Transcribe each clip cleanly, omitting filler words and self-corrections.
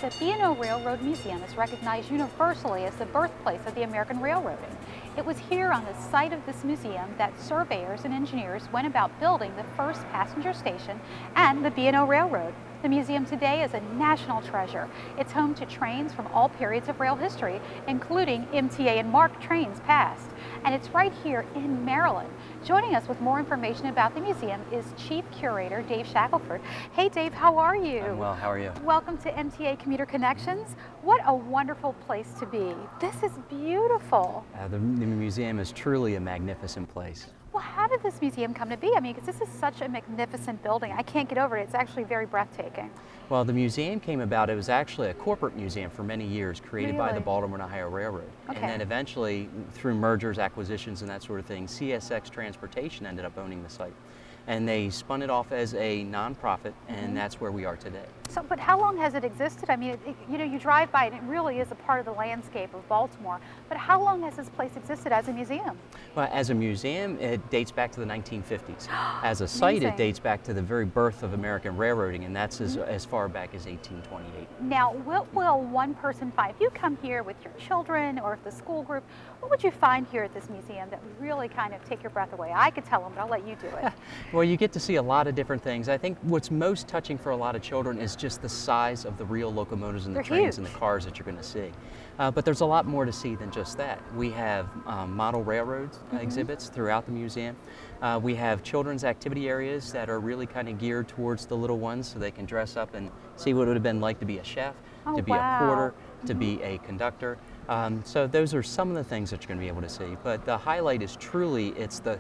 The B&O Railroad Museum is recognized universally as the birthplace of the American railroading. It was here on the site of this museum that surveyors and engineers went about building the first passenger station and the B&O Railroad. The museum today is a national treasure. It's home to trains from all periods of rail history, including MTA and MARC trains past. And it's right here in Maryland. Joining us with more information about the museum is Chief Curator Dave Shackelford. Hey Dave, how are you? I'm well, how are you? Welcome to MTA Commuter Connections. What a wonderful place to be. This is beautiful. The museum is truly a magnificent place. Well, how did this museum come to be? I mean, because this is such a magnificent building. I can't get over it. It's actually very breathtaking. Well, the museum came about, it was actually a corporate museum for many years, created by the Baltimore and Ohio Railroad. Okay. And then eventually, through mergers, acquisitions, and that sort of thing, CSX Transportation ended up owning the site. And they spun it off as a nonprofit, and that's where we are today. So, but how long has it existed? I mean, you know, you drive by it, and it really is a part of the landscape of Baltimore. But how long has this place existed as a museum? Well, as a museum, it dates back to the 1950s. As a site, it dates back to the very birth of American railroading, and that's as far back as 1828. Now, what will one person find? If you come here with your children or the school group, what would you find here at this museum that would really kind of take your breath away? I could tell them, but I'll let you do it. Well, you get to see a lot of different things. I think what's most touching for a lot of children is just the size of the real locomotives and the trains and the cars that you're going to see. But there's a lot more to see than just that. We have model railroads exhibits throughout the museum. We have children's activity areas that are really kind of geared towards the little ones so they can dress up and see what it would have been like to be a chef, to be a porter, to be a conductor. So those are some of the things that you're going to be able to see. But the highlight is truly, it's the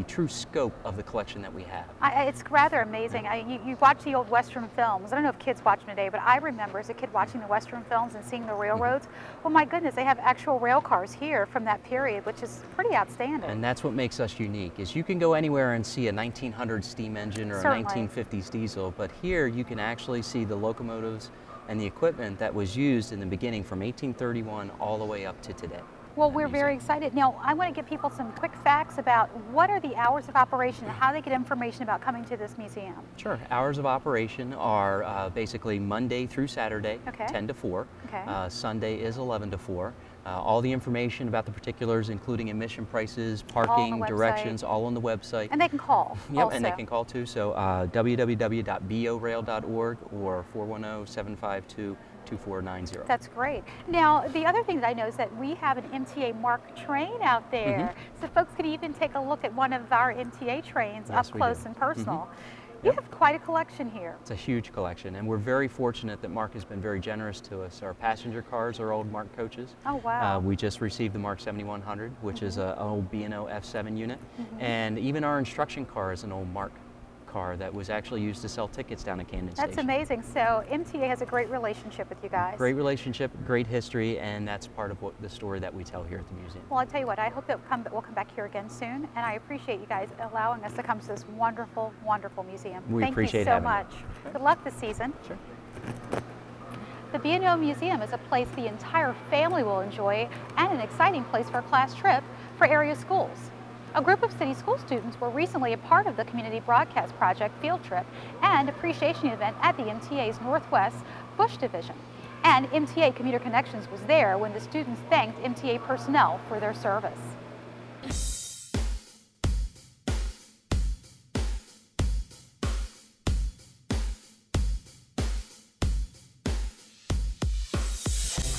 true scope of the collection that we have. It's rather amazing. You watch the old Western films. I don't know if kids watch them today, but I remember as a kid watching the Western films and seeing the railroads. Well, my goodness, they have actual rail cars here from that period, which is pretty outstanding. And that's what makes us unique, is you can go anywhere and see a 1900 steam engine or a 1950s diesel, but here you can actually see the locomotives and the equipment that was used in the beginning from 1831 all the way up to today. Well, we're very excited. Now, I want to give people some quick facts about what are the hours of operation and how they get information about coming to this museum. Sure. Hours of operation are basically Monday through Saturday, 10 to 4. Sunday is 11 to 4. All the information about the particulars, including admission prices, parking, directions, all on the website. And they can call. Yep, also. And they can call too. So www.borail.org or 410-752-2490. That's great. Now, the other thing that I know is that we have an MTA MARC train out there. So folks could even take a look at one of our MTA trains up close and personal. You have quite a collection here. It's a huge collection, and we're very fortunate that MARC has been very generous to us. Our passenger cars are old MARC coaches. Oh, wow. We just received the MARC 7100, which is an old B&O F7 unit, and even our instruction car is an old MARC car that was actually used to sell tickets down at Camden Station. That's amazing. So MTA has a great relationship with you guys. Great relationship, great history, and that's part of the story that we tell here at the museum. Well, I'll tell you what, I hope that we'll come back here again soon, and I appreciate you guys allowing us to come to this wonderful, wonderful museum. We appreciate Thank you so having much. Good luck this season. Sure. The B&O Museum is a place the entire family will enjoy and an exciting place for a class trip for area schools. A group of city school students were recently a part of the Community Broadcast Project field trip and appreciation event at the MTA's Northwest Bush Division. And MTA Commuter Connections was there when the students thanked MTA personnel for their service.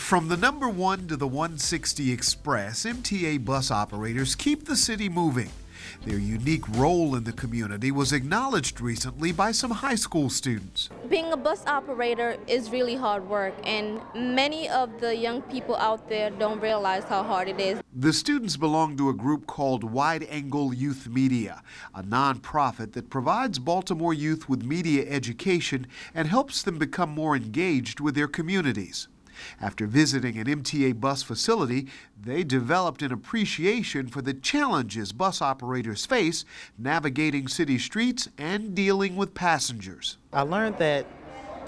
From the number 1 to the 160 Express, MTA bus operators keep the city moving. Their unique role in the community was acknowledged recently by some high school students. Being a bus operator is really hard work, and many of the young people out there don't realize how hard it is. The students belong to a group called Wide Angle Youth Media, a nonprofit that provides Baltimore youth with media education and helps them become more engaged with their communities. After visiting an MTA bus facility, they developed an appreciation for the challenges bus operators face navigating city streets and dealing with passengers. I learned that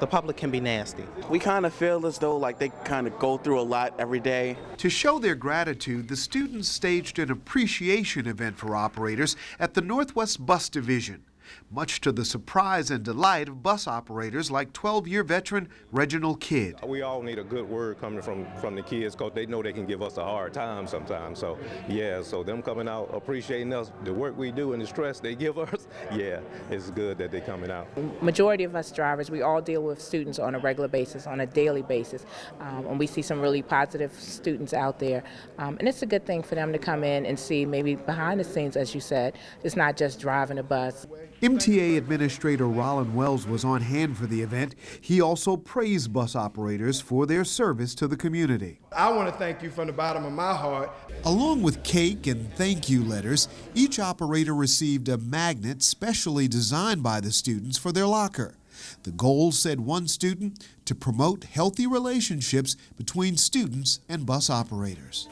the public can be nasty. We kind of feel as though like they kind of go through a lot every day. To show their gratitude, the students staged an appreciation event for operators at the Northwest Bus Division. much to the surprise and delight of bus operators like 12-year veteran Reginald Kidd. We all need a good word coming from the kids because they know they can give us a hard time sometimes. So, yeah, so them coming out appreciating us, the work we do and the stress they give us, yeah, it's good that they're coming out. Majority of us drivers, we all deal with students on a regular basis, on a daily basis, and we see some really positive students out there. And it's a good thing for them to come in and see maybe behind the scenes, as you said, it's not just driving a bus. MTA Administrator Rollin Wells was on hand for the event. He also praised bus operators for their service to the community. I want to thank you from the bottom of my heart. Along with cake and thank you letters, each operator received a magnet specially designed by the students for their locker. The goal, said one student, to promote healthy relationships between students and bus operators.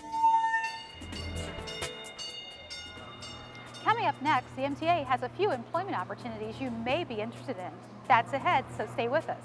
Coming up next, the MTA has a few employment opportunities you may be interested in. That's ahead, so stay with us.